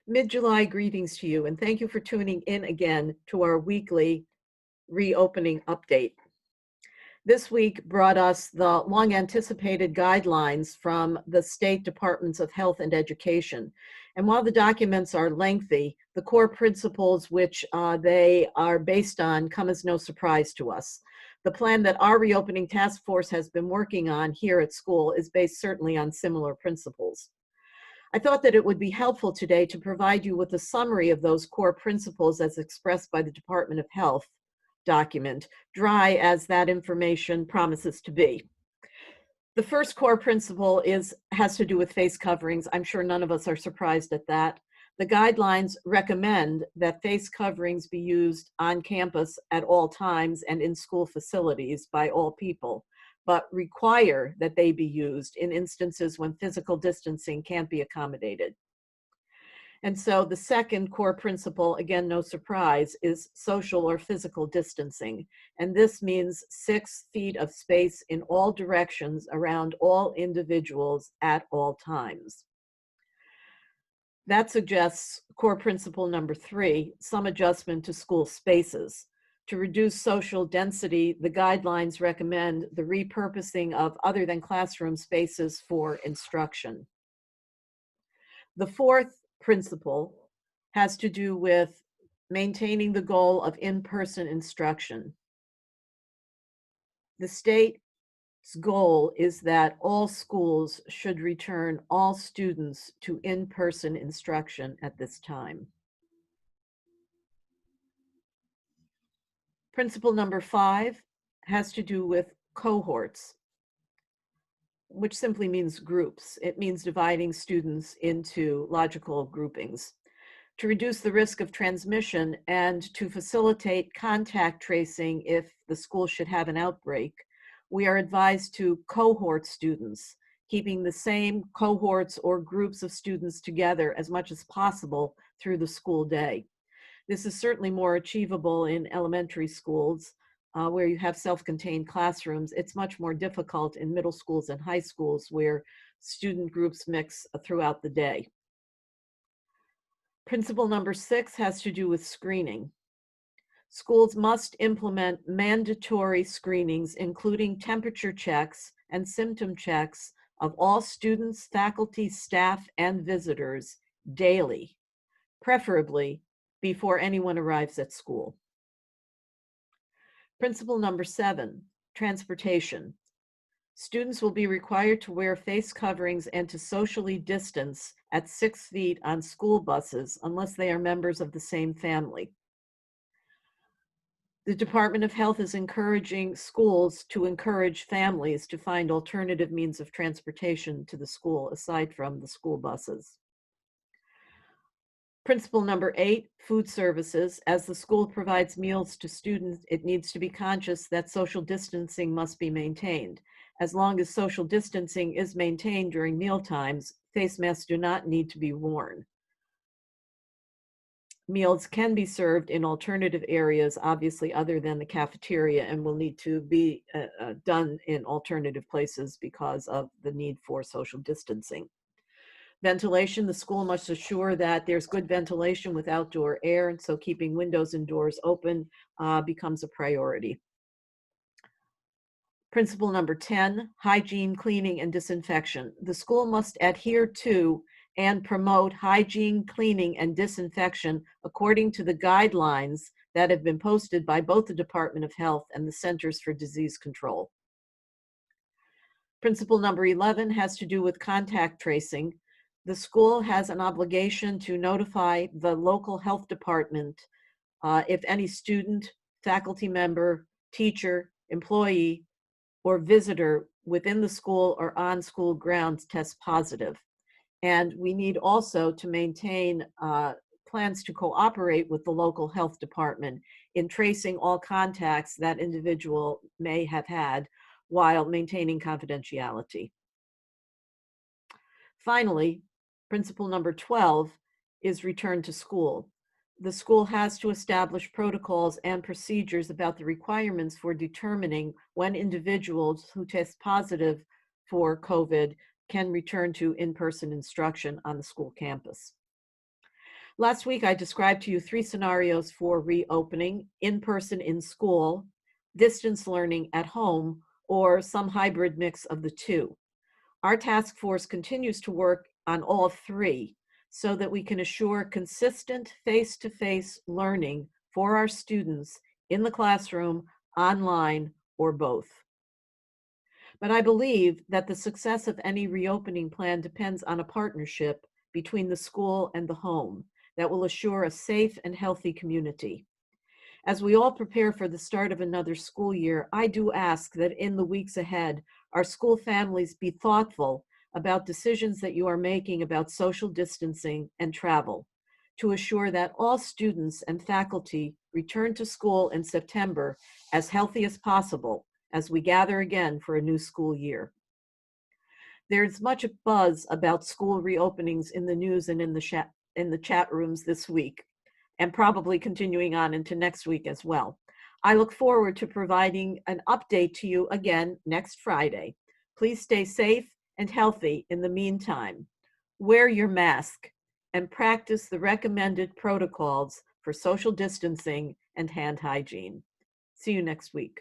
Mid-July greetings to you, and thank you for tuning in again to our weekly reopening update. This week brought us the long-anticipated guidelines from the State Departments of Health and Education. And while the documents are lengthy, the core principles which they are based on come as no surprise to us. The plan that our reopening task force has been working on here at school is based certainly on similar principles. I thought that it would be helpful today to provide you with a summary of those core principles as expressed by the Department of Health document, dry as that information promises to be. The first core principle has to do with face coverings. I'm sure none of us are surprised at that. The guidelines recommend that face coverings be used on campus at all times and in school facilities by all people, but require that they be used in instances when physical distancing can't be accommodated. And so the second core principle, again, no surprise, is social or physical distancing. And this means 6 feet of space in all directions around all individuals at all times. That suggests core principle number 3, some adjustment to school spaces. To reduce social density, the guidelines recommend the repurposing of other than classroom spaces for instruction. The fourth principle has to do with maintaining the goal of in-person instruction. The state's goal is that all schools should return all students to in-person instruction at this time. Principle number 5 has to do with cohorts, which simply means groups. It means dividing students into logical groupings. To reduce the risk of transmission and to facilitate contact tracing if the school should have an outbreak, we are advised to cohort students, keeping the same cohorts or groups of students together as much as possible through the school day. This is certainly more achievable in elementary schools where you have self-contained classrooms. It's much more difficult in middle schools and high schools where student groups mix throughout the day. Principle number 6 has to do with screening. Schools must implement mandatory screenings, including temperature checks and symptom checks of all students, faculty, staff, and visitors daily, preferably before anyone arrives at school. Principle number 7, transportation. Students will be required to wear face coverings and to socially distance at 6 feet on school buses unless they are members of the same family. The Department of Health is encouraging schools to encourage families to find alternative means of transportation to the school aside from the school buses. Principle number 8, food services. As the school provides meals to students, it needs to be conscious that social distancing must be maintained. As long as social distancing is maintained during meal times, face masks do not need to be worn. Meals can be served in alternative areas, obviously other than the cafeteria, and will need to be done in alternative places because of the need for social distancing. Ventilation, the school must assure that there's good ventilation with outdoor air, and so keeping windows and doors open becomes a priority. Principle number 10, hygiene, cleaning, and disinfection. The school must adhere to and promote hygiene, cleaning, and disinfection according to the guidelines that have been posted by both the Department of Health and the Centers for Disease Control. Principle number 11 has to do with contact tracing. The school has an obligation to notify the local health department if any student, faculty member, teacher, employee, or visitor within the school or on school grounds tests positive. And we need also to maintain plans to cooperate with the local health department in tracing all contacts that individual may have had while maintaining confidentiality. Finally, principle number 12 is return to school. The school has to establish protocols and procedures about the requirements for determining when individuals who test positive for COVID can return to in-person instruction on the school campus. Last week, I described to you 3 scenarios for reopening: in-person in school, distance learning at home, or some hybrid mix of the two. Our task force continues to work on all 3 so that we can assure consistent face-to-face learning for our students in the classroom, online, or both. But I believe that the success of any reopening plan depends on a partnership between the school and the home that will assure a safe and healthy community. As we all prepare for the start of another school year, I do ask that in the weeks ahead, our school families be thoughtful about decisions that you are making about social distancing and travel to assure that all students and faculty return to school in September as healthy as possible as we gather again for a new school year. There's much buzz about school reopenings in the news and in the chat rooms this week, and probably continuing on into next week as well. I look forward to providing an update to you again next Friday. Please stay safe and healthy in the meantime. Wear your mask and practice the recommended protocols for social distancing and hand hygiene. See you next week.